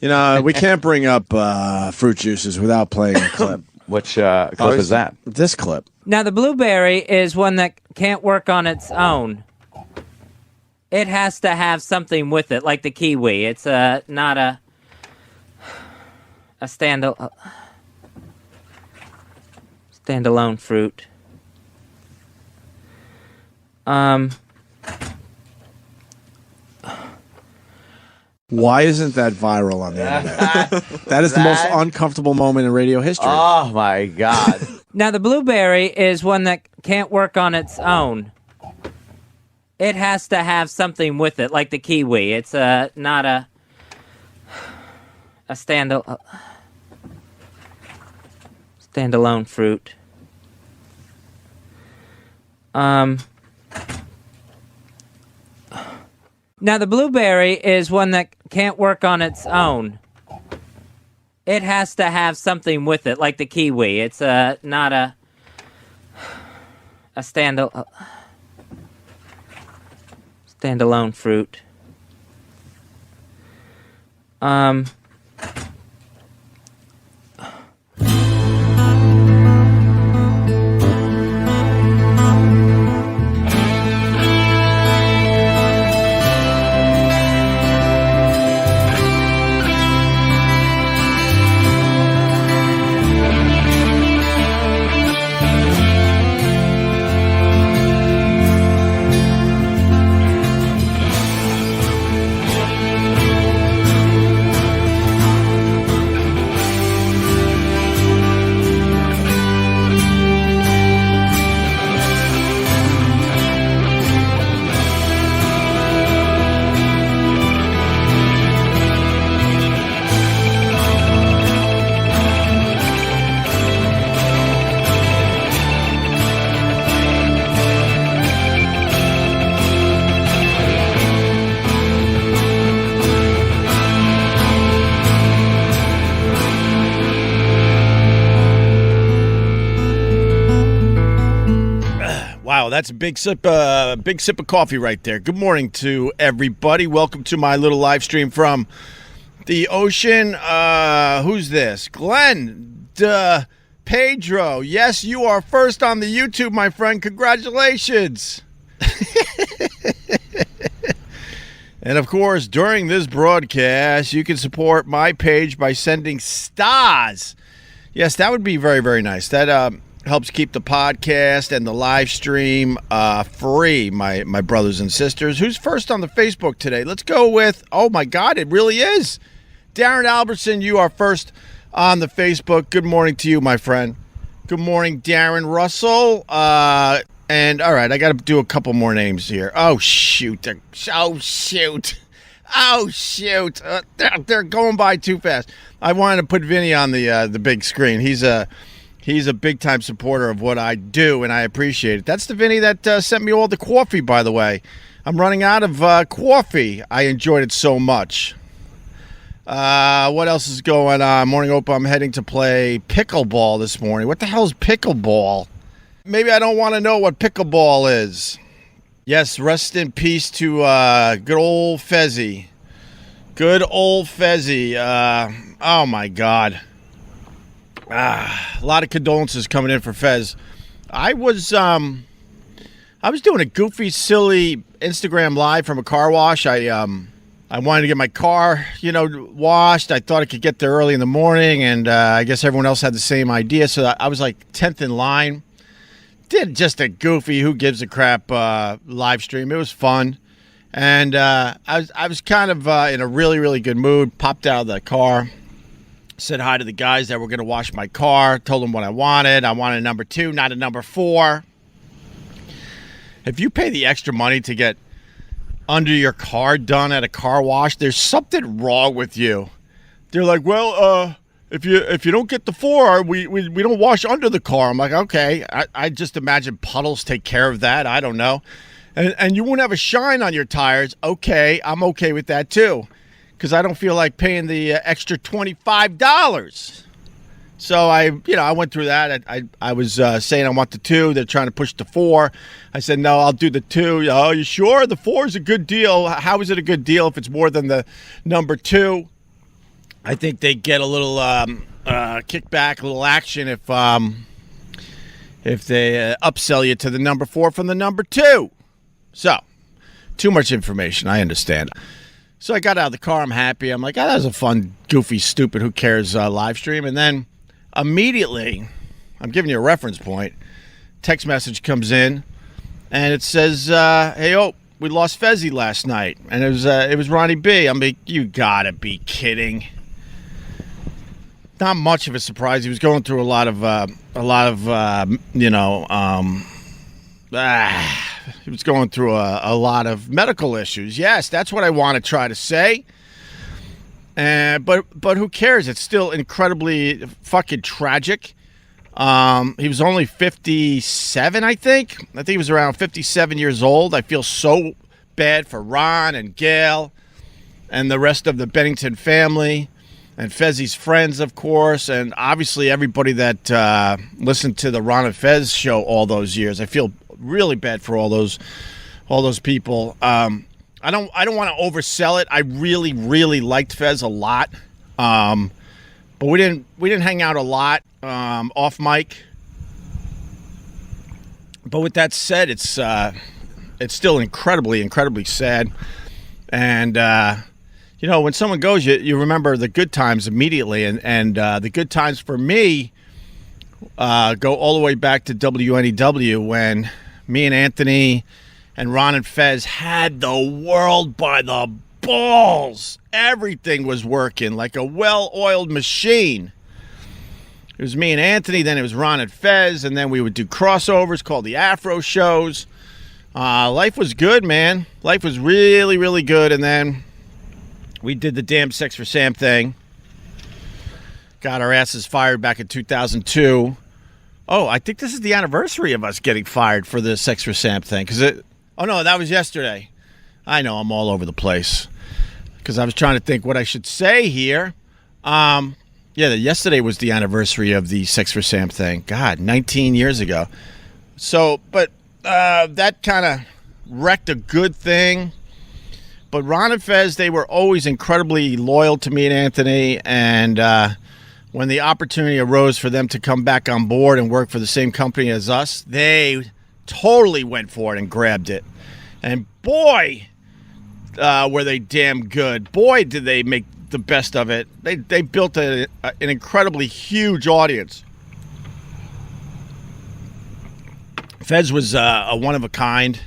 You know, we can't bring up fruit juices without playing a clip. Which clip is that? This clip. Now, the blueberry is one that can't work on its own. It has to have something with it, like the kiwi. It's not a standalone fruit. Why isn't that viral on the internet? That is the most uncomfortable moment in radio history. Oh, my God. Now, the blueberry is one that can't work on its own. It has to have something with it, like the kiwi. It's not a standalone fruit. Now, the blueberry is one that can't work on its own. It has to have something with it, like the kiwi. It's not a standalone fruit. Wow, that's a big sip of coffee right there. Good morning to everybody. Welcome to my little live stream from the ocean. Who's this? Glenn Pedro. Yes, you are first on the YouTube, my friend. Congratulations. And of course, during this broadcast, you can support my page by sending stars. Yes, that would be very, very nice. That helps keep the podcast and the live stream free, my brothers and sisters. Who's first on the Facebook today? Let's go with, oh my God, it really is. Darren Albertson, you are first on the Facebook. Good morning to you, my friend. Good morning, Darren Russell. And all right, I got to do a couple more names here. Oh, shoot. Oh, shoot. Oh, shoot. They're going by too fast. I wanted to put Vinny on the big screen. He's a big-time supporter of what I do, and I appreciate it. That's the Vinny that sent me all the coffee, by the way. I'm running out of coffee. I enjoyed it so much. What else is going on? Morning, Opie. I'm heading to play pickleball this morning. What the hell is pickleball? Maybe I don't want to know what pickleball is. Yes, rest in peace to good old Fezzy. Good old Fezzy. Oh, my God. A lot of condolences coming in for Fez. I was doing a goofy, silly Instagram live from a car wash. I wanted to get my car, washed. I thought I could get there early in the morning, and I guess everyone else had the same idea. So I was like 10th in line. Did just a goofy, who gives a crap live stream. It was fun, and I was kind of in a really, really good mood. Popped out of the car. Said hi to the guys that were going to wash my car. Told them what I wanted. I wanted a number 2, not a number 4. If you pay the extra money to get under your car done at a car wash, there's something wrong with you. They're like, well, if you don't get the 4, we don't wash under the car. I'm like, okay. I just imagine puddles take care of that. I don't know. And you won't have a shine on your tires. Okay, I'm okay with that too. Because I don't feel like paying the extra $25. So I went through that. I was saying I want the 2. They're trying to push the 4. I said, no, I'll do the 2. Oh, you sure? The 4 is a good deal. How is it a good deal if it's more than the number 2? I think they get a little kickback, a little action if they upsell you to the number 4 from the number 2. So, too much information. I understand. So I got out of the car. I'm happy. I'm like, oh, that was a fun, goofy, stupid, who cares live stream. And then immediately, I'm giving you a reference point, text message comes in, and it says, hey, we lost Fezzy last night. And it was Ronnie B. I'm like, you gotta be kidding. Not much of a surprise. He was going through a lot of he was going through a lot of medical issues. Yes, that's what I want to try to say. But who cares? It's still incredibly fucking tragic. He was only 57, I think. I think he was around 57 years old. I feel so bad for Ron and Gail and the rest of the Bennington family. And Fezzy's friends, of course, and obviously everybody that listened to the Ron and Fez show all those years. I feel really bad for all those people. I don't want to oversell it. I really, really liked Fez a lot, but we didn't hang out a lot off mic. But with that said, it's still incredibly, incredibly sad, and. When someone goes, you remember the good times immediately, and the good times for me go all the way back to WNEW when me and Anthony and Ron and Fez had the world by the balls. Everything was working like a well-oiled machine. It was me and Anthony, then it was Ron and Fez, and then we would do crossovers called the Afro shows. Life was good, man. Life was really, really good, and then we did the damn Sex for Sam thing. Got our asses fired back in 2002. Oh, I think this is the anniversary of us getting fired for the Sex for Sam thing. Oh, no, that was yesterday. I know, I'm all over the place. Because I was trying to think what I should say here. Yesterday was the anniversary of the Sex for Sam thing. God, 19 years ago. So, but that kind of wrecked a good thing. But Ron and Fez, they were always incredibly loyal to me and Anthony. And when the opportunity arose for them to come back on board and work for the same company as us, they totally went for it and grabbed it. And boy, were they damn good. Boy, did they make the best of it. They built an incredibly huge audience. Fez was a one of a kind.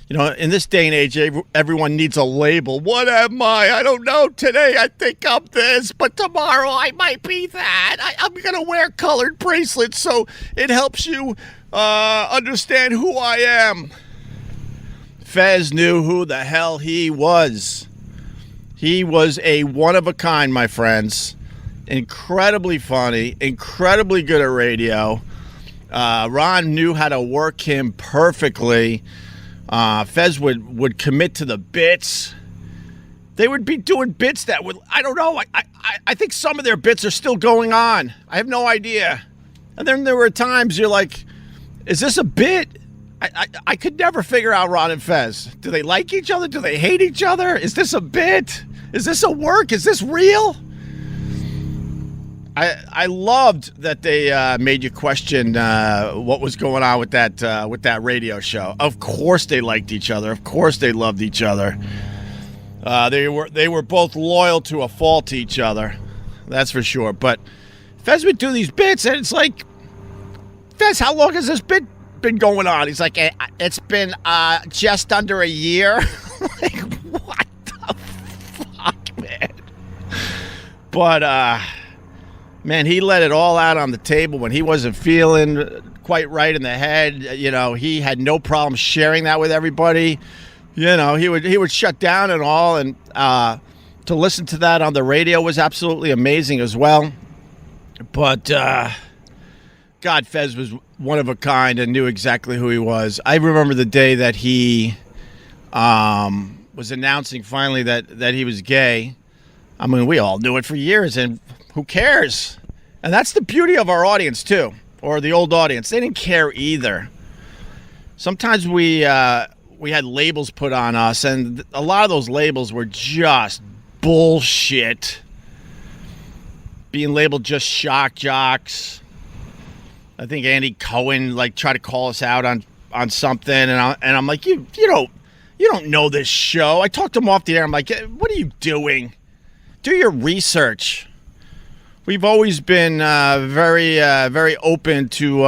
In this day and age, everyone needs a label. What am I? I don't know. Today, I think I'm this, but tomorrow I might be that. I'm going to wear colored bracelets so it helps you understand who I am. Fez knew who the hell he was. He was a one-of-a-kind, my friends. Incredibly funny, incredibly good at radio. Ron knew how to work him perfectly. Fez would commit to the bits. They would be doing bits that would, I don't know, I think some of their bits are still going on. I have no idea. And then there were times you're like, is this a bit? I could never figure out Ron and Fez. Do they like each other? Do they hate each other? Is this a bit? Is this a work? Is this real? I loved that they made you question what was going on with that radio show. Of course they liked each other. Of course they loved each other. They were both loyal to a fault to each other. That's for sure. But Fez would do these bits, and it's like, Fez, how long has this bit been going on? He's like, it's been just under a year. Like, what the fuck, man? But man, he let it all out on the table when he wasn't feeling quite right in the head. He had no problem sharing that with everybody. He would shut down and all, and to listen to that on the radio was absolutely amazing as well. But God, Fez was one of a kind and knew exactly who he was. I remember the day that he was announcing finally that he was gay. I mean, we all knew it for years, and who cares? And that's the beauty of our audience, too, or the old audience. They didn't care either. Sometimes we had labels put on us, and a lot of those labels were just bullshit. being labeled just shock jocks. I think Andy Cohen like tried to call us out on something, and I'm like, you don't know this show. I talked to him off the air. I'm like, what are you doing? Do your research. We've always been very open to,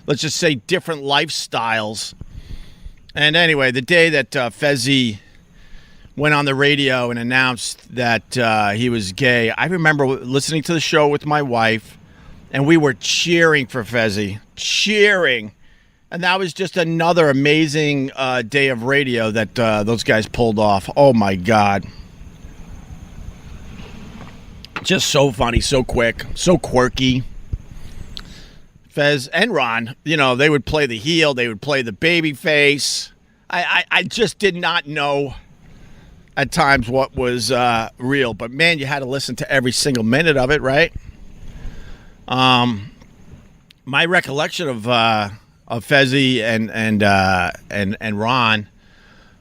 let's just say, different lifestyles. And anyway, the day that Fezzy went on the radio and announced that he was gay, I remember listening to the show with my wife, and we were cheering for Fezzy. Cheering. And that was just another amazing day of radio that those guys pulled off. Oh, my God. Just so funny, so quick, so quirky. Fez and Ron, they would play the heel. They would play the baby face. I just did not know at times what was real. But, man, you had to listen to every single minute of it, right? My recollection of Fezzy and Ron,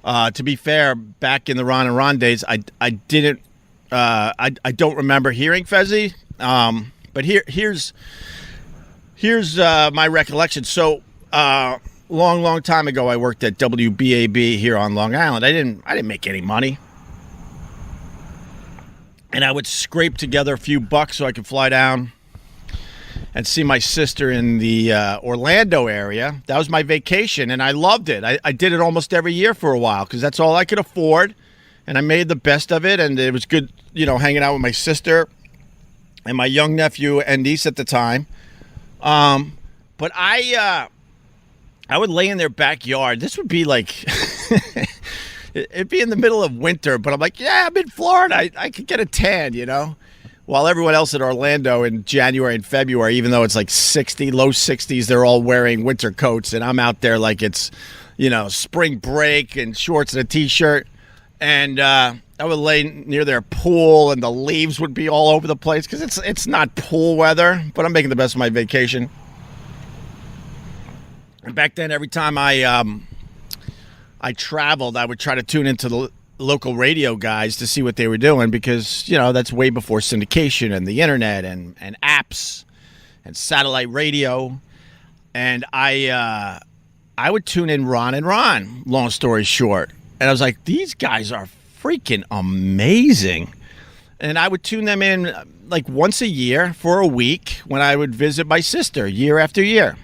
to be fair, back in the Ron and Ron days, I didn't. I don't remember hearing Fezzy, but here's my recollection. So long time ago, I worked at WBAB here on Long Island. I didn't make any money, and I would scrape together a few bucks so I could fly down and see my sister in the Orlando area. That was my vacation, and I loved it. I did it almost every year for a while because that's all I could afford. And I made the best of it, and it was good, hanging out with my sister and my young nephew and niece at the time. But I would lay in their backyard. This would be like, it'd be in the middle of winter, but I'm like, yeah, I'm in Florida. I could get a tan, While everyone else in Orlando in January and February, even though it's like 60, low 60s, they're all wearing winter coats, and I'm out there like it's, spring break and shorts and a T-shirt. And I would lay near their pool, and the leaves would be all over the place because it's not pool weather, but I'm making the best of my vacation. And back then, every time I traveled, I would try to tune into the local radio guys to see what they were doing because, that's way before syndication and the internet and apps and satellite radio. And I would tune in Ron and Ron, long story short. And I was like, these guys are freaking amazing. And I would tune them in like once a year for a week when I would visit my sister year after year.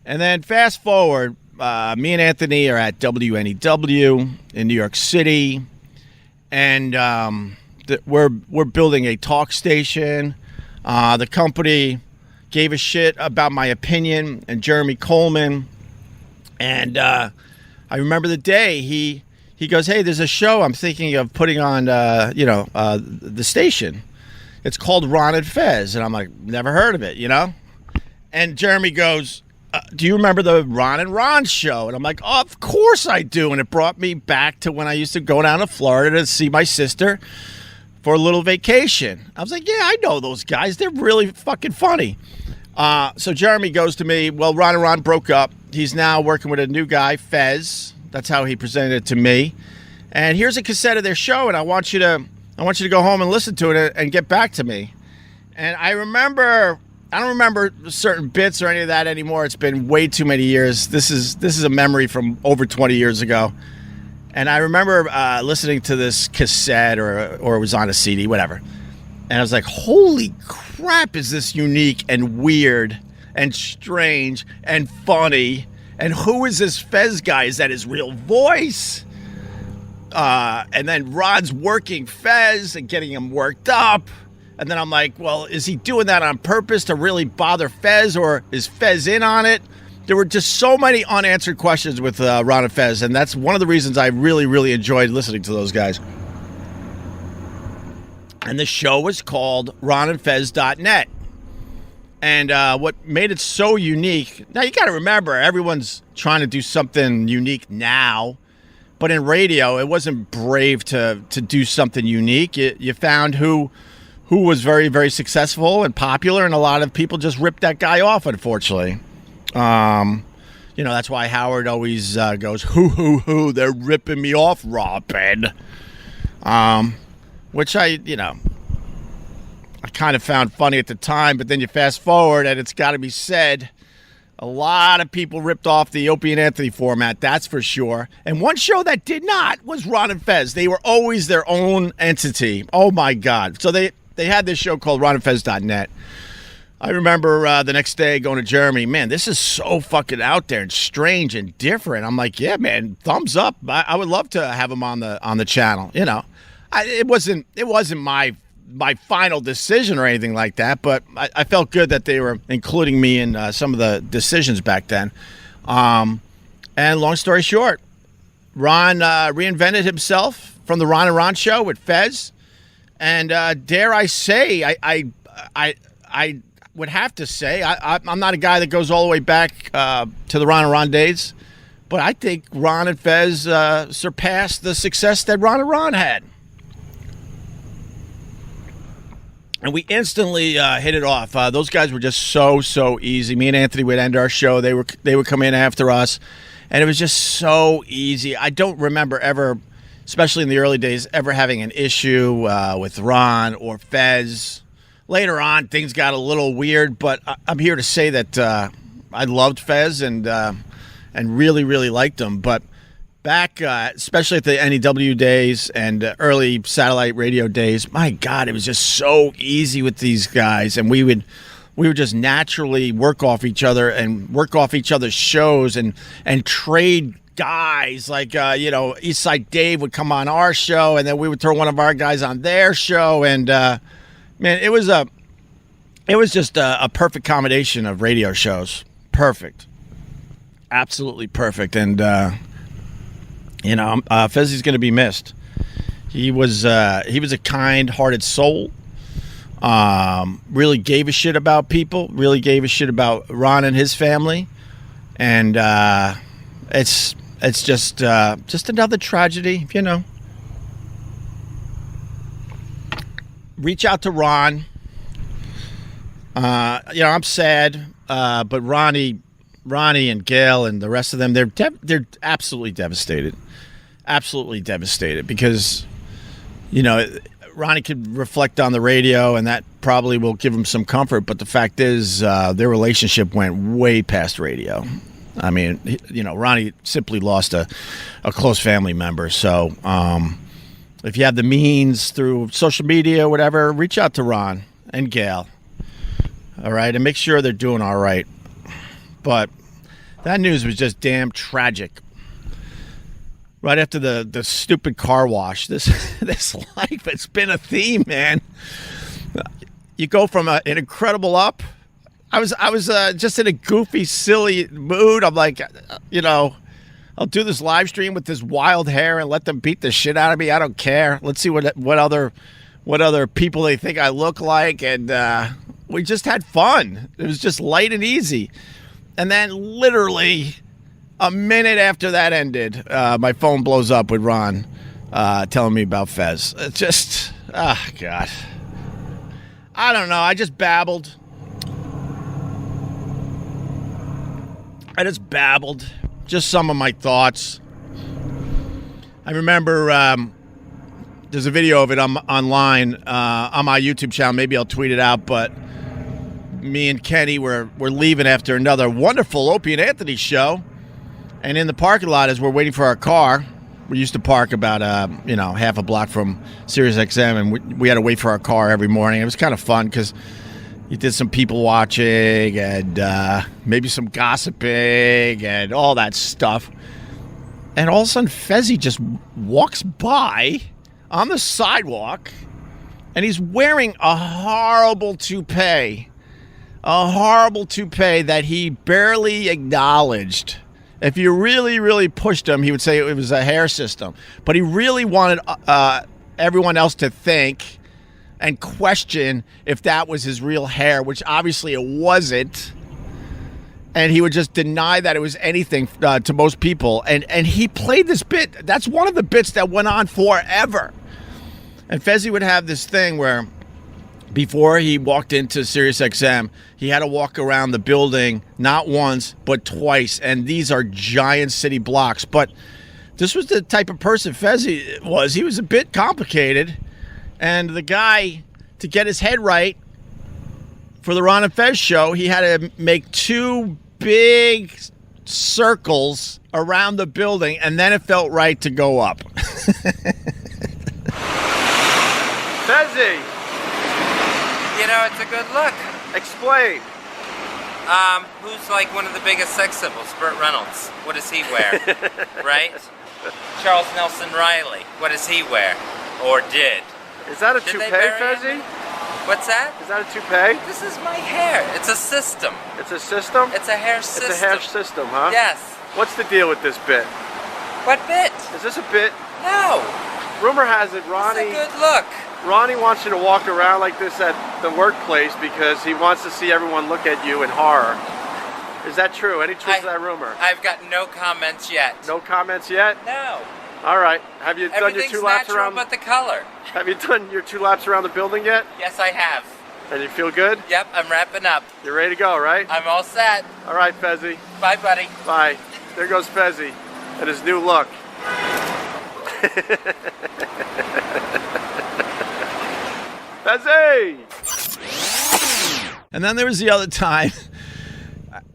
And then fast forward, me and Anthony are at WNEW in New York City. And we're building a talk station. The company gave a shit about my opinion and Jeremy Coleman. And I remember the day he goes, hey, there's a show I'm thinking of putting on, the station. It's called Ron and Fez. And I'm like, never heard of it, And Jeremy goes, do you remember the Ron and Ron show? And I'm like, oh, of course I do. And it brought me back to when I used to go down to Florida to see my sister for a little vacation. I was like, yeah, I know those guys. They're really fucking funny. So Jeremy goes to me, well, Ron and Ron broke up. He's now working with a new guy, Fez. That's how he presented it to me. And here's a cassette of their show, and I want you to go home and listen to it and get back to me. And I don't remember certain bits or any of that anymore. It's been way too many years. This is a memory from over 20 years ago. And I remember listening to this cassette or it was on a CD, whatever. And I was like, holy crap, is this unique and weird and strange and funny. And who is this Fez guy? Is that his real voice? And then Rod's working Fez and getting him worked up. And then I'm like, well, is he doing that on purpose to really bother Fez, or is Fez in on it? There were just so many unanswered questions with Ron and Fez, and that's one of the reasons I really, really enjoyed listening to those guys. And the show was called ronandfez.net. And what made it so unique, now you got to remember, everyone's trying to do something unique now, but in radio, it wasn't brave to do something unique. You found who was very, very successful and popular, and a lot of people just ripped that guy off, unfortunately. That's why Howard always goes, hoo, they're ripping me off, Robin. Which I kind kind of found funny at the time, but then you fast forward and it's got to be said, a lot of people ripped off the Opie and Anthony format, that's for sure. And one show that did not was Ron and Fez. They were always their own entity. Oh, my God. So they had this show called ronandfez.net. I remember the next day going to Germany. Man, this is so fucking out there and strange and different. I'm like, yeah, man, thumbs up. I would love to have him on the channel. You know, it wasn't my final decision or anything like that, but I felt good that they were including me in some of the decisions back then. And long story short, Ron reinvented himself from the Ron and Ron show with Fez, and dare I say, I would have to say I'm not a guy that goes all the way back to the Ron and Ron days, but I think Ron and Fez surpassed the success that Ron and Ron had. And we instantly hit it off. Those guys were just so easy. Me and Anthony would end our show. They would come in after us, and it was just so easy. I don't remember ever, especially in the early days, ever having an issue with Ron or Fez. Later on, things got a little weird, but I'm here to say that I loved Fez and really liked him. But back, especially at the NEW days and early satellite radio days, my God, it was just so easy with these guys, and we would just naturally work off each other and work off each other's shows and trade guys. Like Eastside Dave would come on our show, and then we would throw one of our guys on their show, and man, it was just a perfect combination of radio shows. Perfect, absolutely perfect, and. Fezzy's going to be missed. He was a kind-hearted soul. Really gave a shit about people. Really gave a shit about Ron and his family. And it's just another tragedy, you know. Reach out to Ron. I'm sad, but Ronnie and Gail and the rest of them, they're absolutely devastated. Absolutely devastated because, Ronnie could reflect on the radio and that probably will give him some comfort. But the fact is, their relationship went way past radio. I mean, Ronnie simply lost a close family member. So if you have the means through social media or whatever, reach out to Ron and Gail. All right. And make sure they're doing all right. But that news was just damn tragic. Right after the stupid car wash, this life, it's been a theme, man. You go from an incredible up. I was just in a goofy, silly mood. I'm like, I'll do this live stream with this wild hair and let them beat the shit out of me. I don't care. Let's see what other people they think I look like, and we just had fun. It was just light and easy. And then literally a minute after that ended, my phone blows up with Ron telling me about Fez. It's just, God. I don't know. I just babbled. Just some of my thoughts. I remember there's a video of it online on my YouTube channel. Maybe I'll tweet it out, but me and Kenny were leaving after another wonderful Opie and Anthony show, and in the parking lot as we're waiting for our car, we used to park about half a block from Sirius XM, and we had to wait for our car every morning. It was kind of fun because you did some people watching and maybe some gossiping and all that stuff. And all of a sudden, Fezzy just walks by on the sidewalk, and he's wearing a horrible toupee. A horrible toupee that he barely acknowledged. If you really, really pushed him, he would say it was a hair system. But he really wanted everyone else to think and question if that was his real hair, which obviously it wasn't. And he would just deny that it was anything to most people. And he played this bit. That's one of the bits that went on forever. And Fezzy would have this thing where before he walked into Sirius XM, he had to walk around the building not once, but twice. And these are giant city blocks. But this was the type of person Fezzy was. He was a bit complicated. And the guy, to get his head right, for the Ron and Fez show, he had to make 2 big circles around the building, and then it felt right to go up. Fezzy! You know, it's a good look. Explain. Who's like one of the biggest sex symbols? Burt Reynolds. What does he wear? Right? Charles Nelson Riley. What does he wear? Or did? Is that a Did they toupee, bury Fezzy? him? What's that? Is that a toupee? This is my hair. It's a system. It's a system? It's a hair system. It's a hair system, huh? Yes. What's the deal with this bit? What bit? Is this a bit? No. Rumor has it Ronnie... It's a good look. Ronnie wants you to walk around like this at the workplace because he wants to see everyone look at you in horror. Is that true? Any truth to that rumor? I've got no comments yet. No comments yet? No. All right. Have you done your 2 laps natural around? but the color. Have you done your 2 laps around the building yet? Yes, I have. And you feel good? Yep, I'm wrapping up. You're ready to go, right? I'm all set. All right, Fezzy. Bye, buddy. Bye. There goes Fezzy and his new look. Fezzy! And then there was the other time.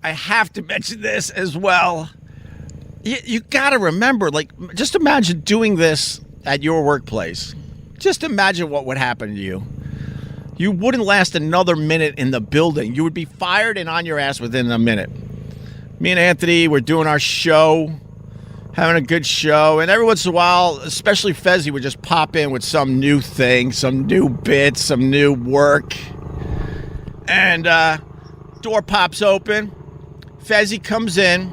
I have to mention this as well. You got to remember, like, just imagine doing this at your workplace. Just imagine what would happen to you. You wouldn't last another minute in the building. You would be fired and on your ass within a minute. Me and Anthony were doing our show, having a good show, and every once in a while, especially Fezzy would just pop in with some new thing, some new bit, some new work. And door pops open. Fezzy comes in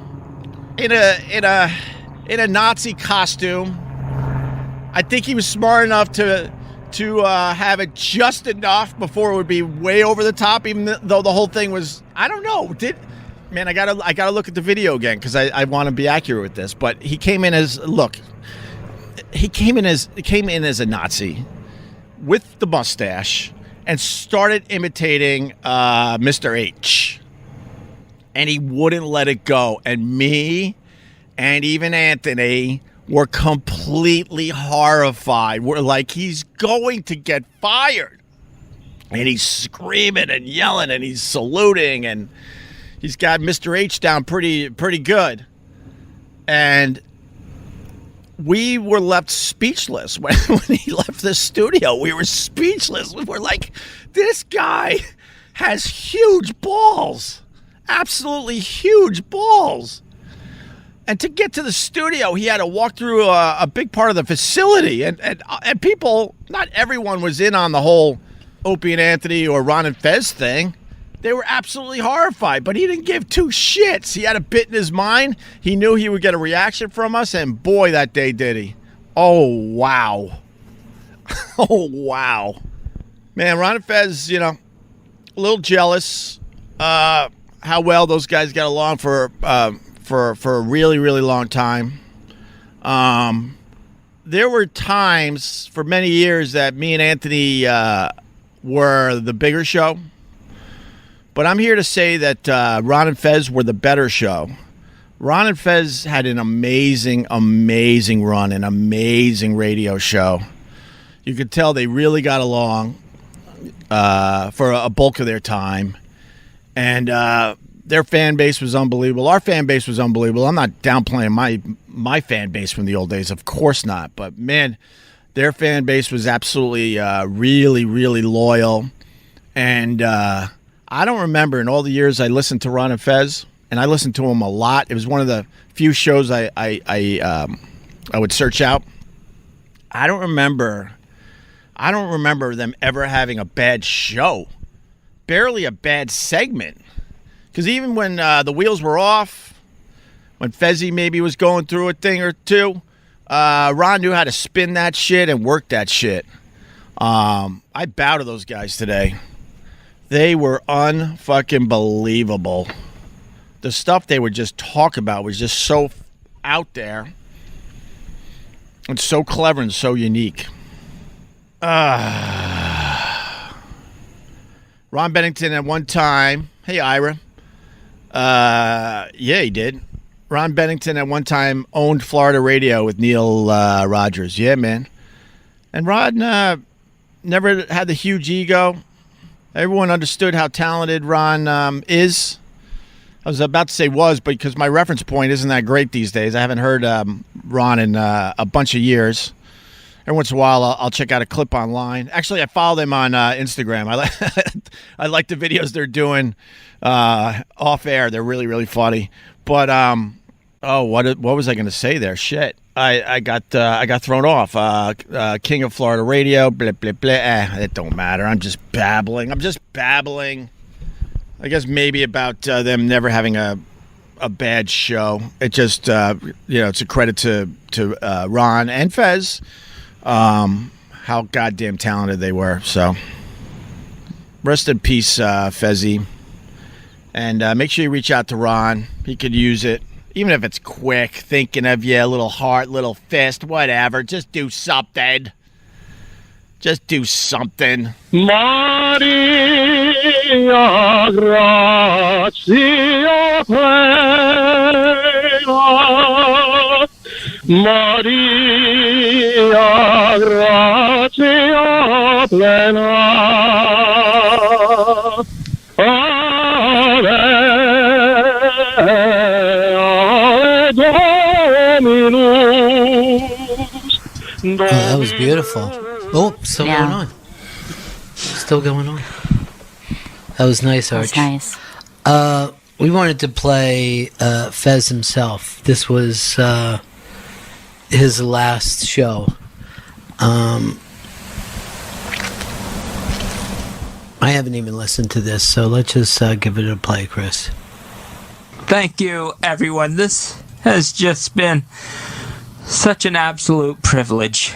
a Nazi costume. I think he was smart enough to have it just enough before it would be way over the top, even though the whole thing was, I don't know. I gotta look at the video again because I want to be accurate with this. But he came in as a Nazi with the mustache and started imitating Mr. H. And he wouldn't let it go. And me and even Anthony were completely horrified. We're like, he's going to get fired. And he's screaming and yelling and he's saluting and he's got Mr. H down pretty good. And we were left speechless when he left the studio. We were speechless. We were like, this guy has huge balls. Absolutely huge balls. And to get to the studio, he had to walk through a big part of the facility. And people, not everyone was in on the whole Opie and Anthony or Ron and Fez thing. They were absolutely horrified, but he didn't give 2 shits. He had a bit in his mind. He knew he would get a reaction from us, and boy, that day did he. Oh, wow. Oh, wow. Man, Ron and Fez, a little jealous how well those guys got along for a really, really long time. There were times for many years that me and Anthony were the bigger show. But I'm here to say that Ron and Fez were the better show. Ron and Fez had an amazing, amazing run, an amazing radio show. You could tell they really got along for a bulk of their time. And their fan base was unbelievable. Our fan base was unbelievable. I'm not downplaying my fan base from the old days. Of course not. But, man, their fan base was absolutely really, really loyal. And I don't remember in all the years I listened to Ron and Fez, and I listened to them a lot. It was one of the few shows I would search out. I don't remember them ever having a bad show. Barely a bad segment. Because even when the wheels were off, when Fezzy maybe was going through a thing or two, Ron knew how to spin that shit and work that shit. I bow to those guys today. They were unfucking believable. The stuff they would just talk about was just so out there and so clever and so unique. Ron Bennington at one time. Hey, Ira. Yeah, he did. Ron Bennington at one time owned Florida radio with Neil Rogers. Yeah, man. And Ron never had the huge ego. Everyone understood how talented Ron is. I was about to say was, but because my reference point isn't that great these days. I haven't heard Ron in a bunch of years. Every once in a while, I'll check out a clip online. Actually, I follow them on Instagram. I like the videos they're doing off air. They're really, really funny. But what was I going to say there? Shit, I got thrown off. King of Florida Radio. Blah blah blah. It don't matter. I'm just babbling. I guess maybe about them never having a bad show. It just it's a credit to Ron and Fez, how goddamn talented they were. So rest in peace, Fezzy. And make sure you reach out to Ron. He could use it, even if it's quick. Thinking of you, a little heart, little fist, whatever. Just do something. Just do something. Maria Grazia plena, Maria Grazia plena, Ave, Ave Dominus. That was beautiful. Oh, still going on. Still going on. That was nice, Arch. That's nice. We wanted to play Fez himself. This was his last show. I haven't even listened to this, so let's just give it a play, Chris. Thank you, everyone. This has just been such an absolute privilege.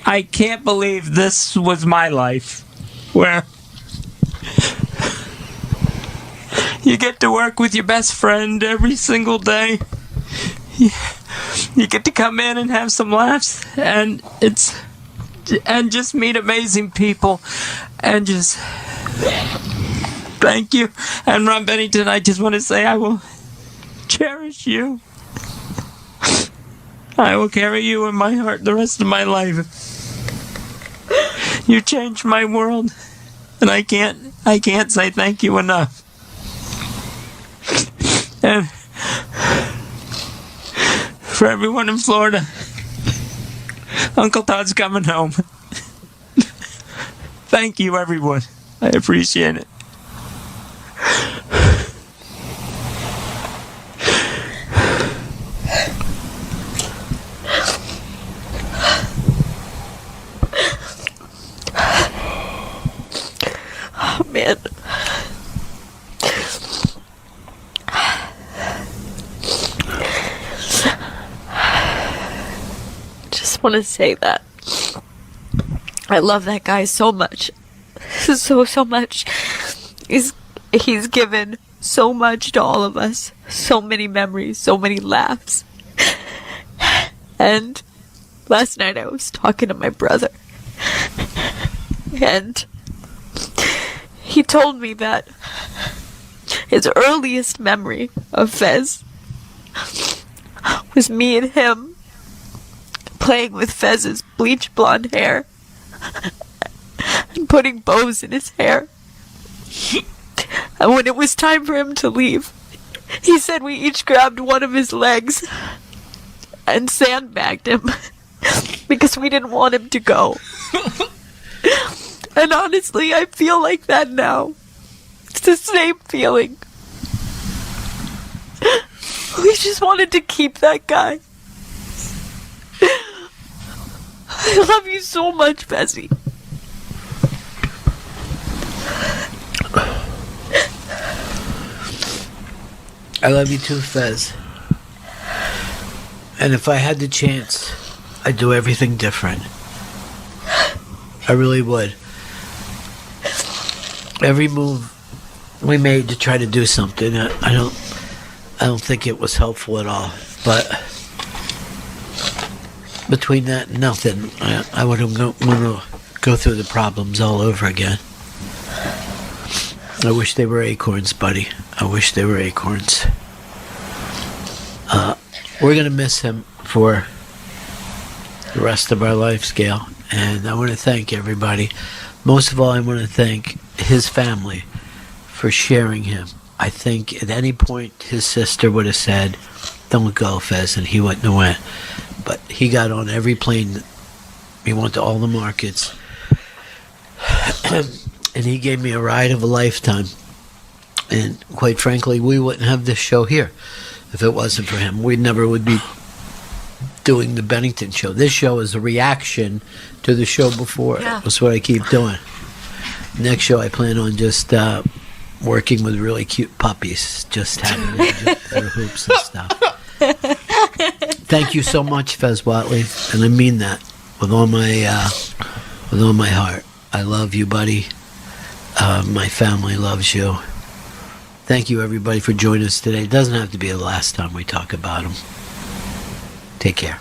I can't believe this was my life, where you get to work with your best friend every single day. You get to come in and have some laughs, and just meet amazing people, and just thank you. And Ron Bennington, I just want to say I will cherish you. I will carry you in my heart the rest of my life. You changed my world, and I can't say thank you enough. And for everyone in Florida, Uncle Todd's coming home. Thank you, everyone. I appreciate it. Oh, man. Just want to say that I love that guy so much. So much. He's given so much to all of us. So many memories, so many laughs. And last night I was talking to my brother. And he told me that his earliest memory of Fez was me and him playing with Fez's bleach blonde hair and putting bows in his hair. And when it was time for him to leave, he said we each grabbed one of his legs and sandbagged him because we didn't want him to go. And honestly, I feel like that now. It's the same feeling. We just wanted to keep that guy. I love you so much, Fezzy. I love you too, Fez. And if I had the chance, I'd do everything different. I really would. Every move we made to try to do something, I don't think it was helpful at all. But between that and nothing, I wouldn't want to go through the problems all over again. I wish they were acorns, buddy. I wish they were acorns. We're going to miss him for the rest of our life, Gail. And I want to thank everybody. most of all, I want to thank his family for sharing him. I think at any point his sister would have said, "Don't go, Fez," and he wouldn't have went. But he got on every plane. He went to all the markets. And he gave me a ride of a lifetime. And quite frankly, we wouldn't have this show here if it wasn't for him. We never would be doing the Bennington show. This show is a reaction to the show before. Yeah. That's what I keep doing. Next show, I plan on just working with really cute puppies, just having them jump through hoops and stuff. Thank you so much, Fez Whatley, and I mean that with all my heart. I love you, buddy. My family loves you. Thank you, everybody, for joining us today. It doesn't have to be the last time we talk about them. Take care.